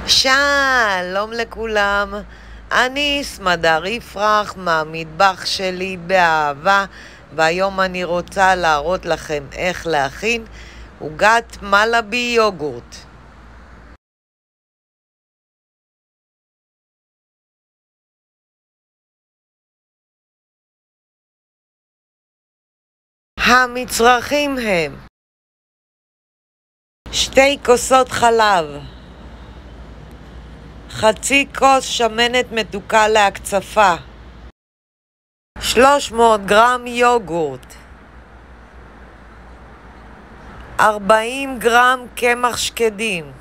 שלום לכולם, אני סמדר יפרח מהמטבח שלי באהבה, והיום אני רוצה להראות לכם איך להכין עוגת מלאבי יוגורט. המצרכים הם 2 כוסות חלב, חצי כוס שמנת מתוקה להקצפה, 300 גרם יוגורט, 40 גרם קמח שקדים,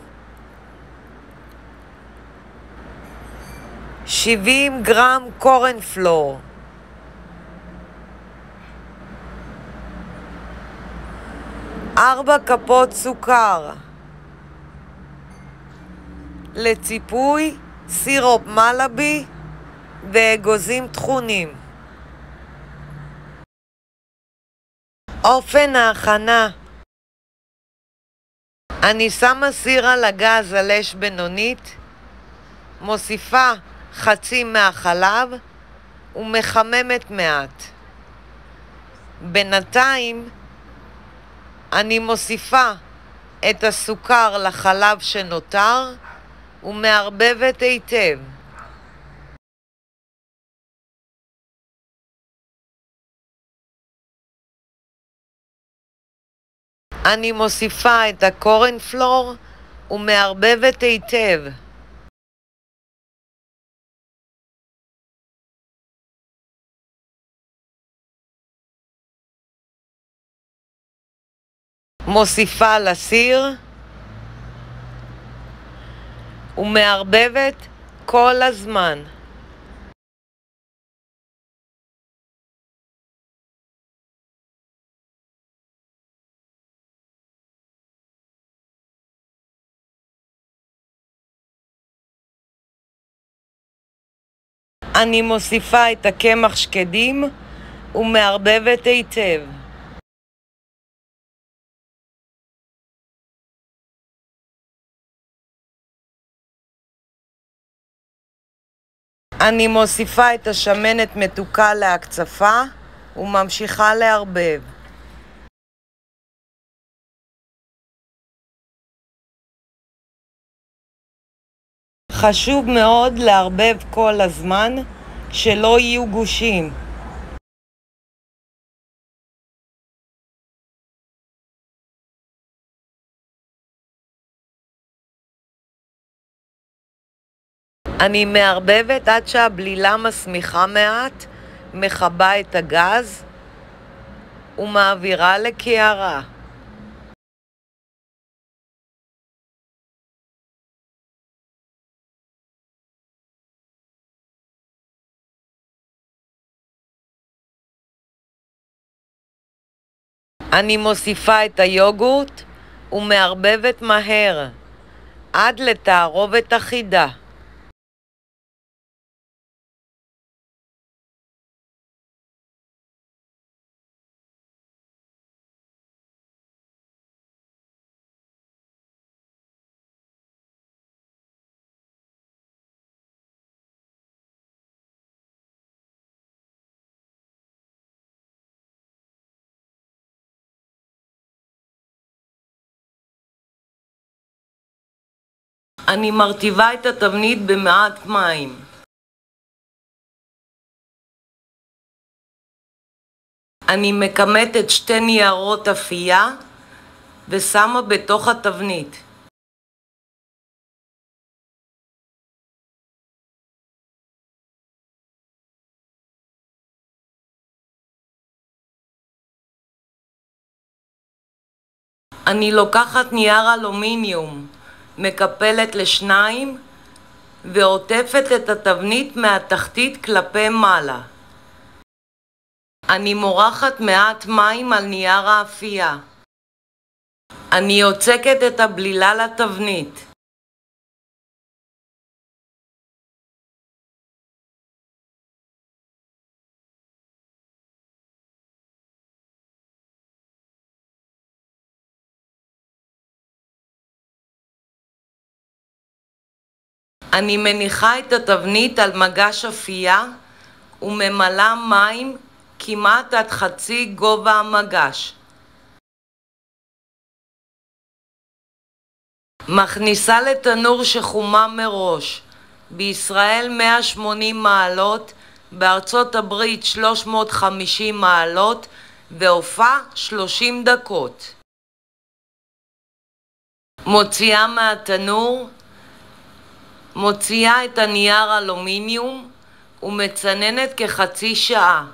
70 גרם קורנפלור, 4 כפות סוכר, לציפוי סירופ מלאבי ואגוזים טחונים. אופן ההכנה: אני שמה סיר על הגז על אש בינונית, מוסיפה חצי מהחלב ומחממת מעט. בינתיים אני מוסיפה את הסוכר לחלב שנותר ומערבבת היטב. אני מוסיפה את הקורנפלור ומערבבת היטב. מוסיפה לסיר ומערבבת כל הזמן. אני מוסיפה את הקמח שקדים ומערבבת היטב. אני מוסיפה את השמנת מתוקה להקצפה וממשיכה לערבב. חשוב מאוד לערבב כל הזמן, שלא יהיו גושים. אני מערבבת עד שהבלילה מסמיכה מעט, מכבה את הגז ומעבירה לקערה. אני מוסיפה את היוגורט ומערבבת מהר עד לתערובת אחידה. אני מרטיבה את התבנית במעט מים. אני מקמטת 2 ניירות אפייה ושמה בתוך התבנית. אני לוקחת נייר אלומיניום, מקפלת ל2 ועוטפת את התבנית מהתחתית כלפי מעלה. אני מורחת מעט מים על נייר האפייה. אני יוצקת את הבלילה לתבנית. אני מניחה את התבנית על מגש אפייה וממלאה מים כמעט עד חצי גובה המגש. מכניסה לתנור שחומם מראש, בישראל 180 מעלות, בארצות הברית 350 מעלות, ועופה 30 דקות. מוציאה מהתנור, מוציאה את הנייר אלומיניום ומצננת כחצי שעה.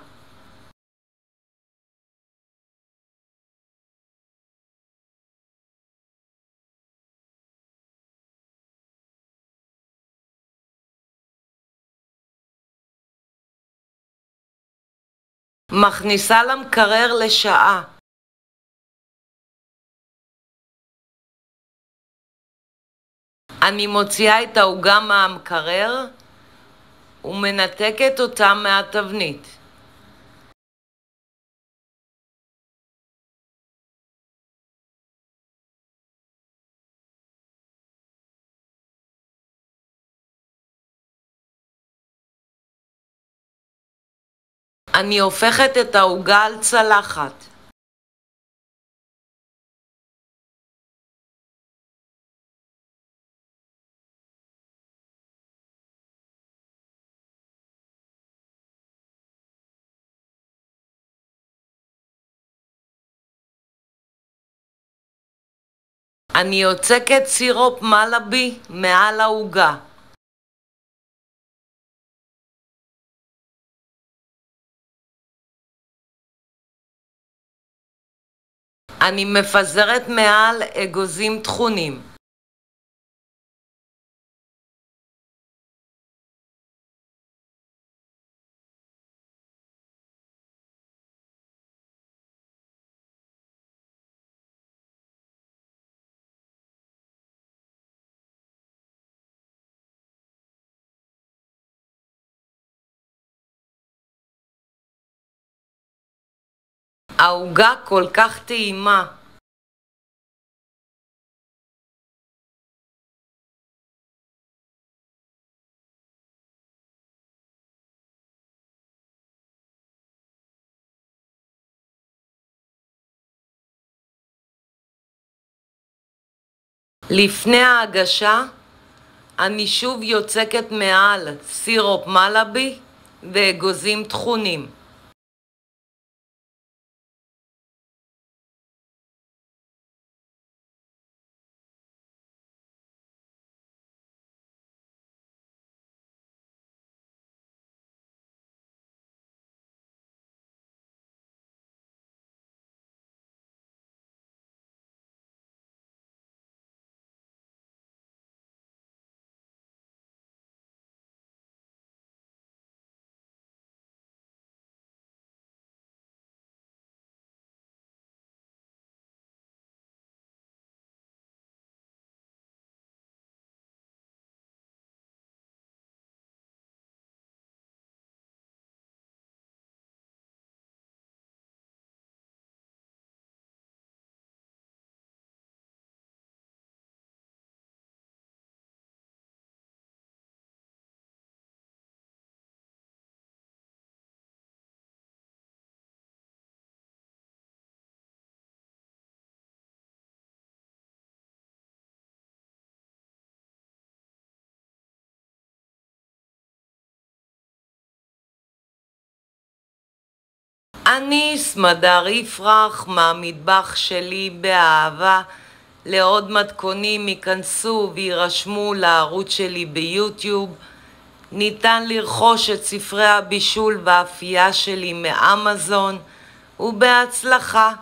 מכניסה למקרר לשעה. אני מוציאה את העוגה מהמקרר ומנתקת אותה מהתבנית. אני הופכת את העוגה על צלחת. אני יוצקת סירופ מלאבי מעל העוגה. אני מפזרת מעל אגוזים טחונים. העוגה כל כך טעימה. לפני ההגשה, אני שוב יוצקת מעל סירופ מלאבי ואגוזים טחונים. אני סמדר יפרח מהמטבח שלי באהבה. לעוד מתכונים ייכנסו וירשמו לערוץ שלי ביוטיוב. ניתן לרכוש את ספרי הבישול והאפייה שלי מאמזון, ובהצלחה.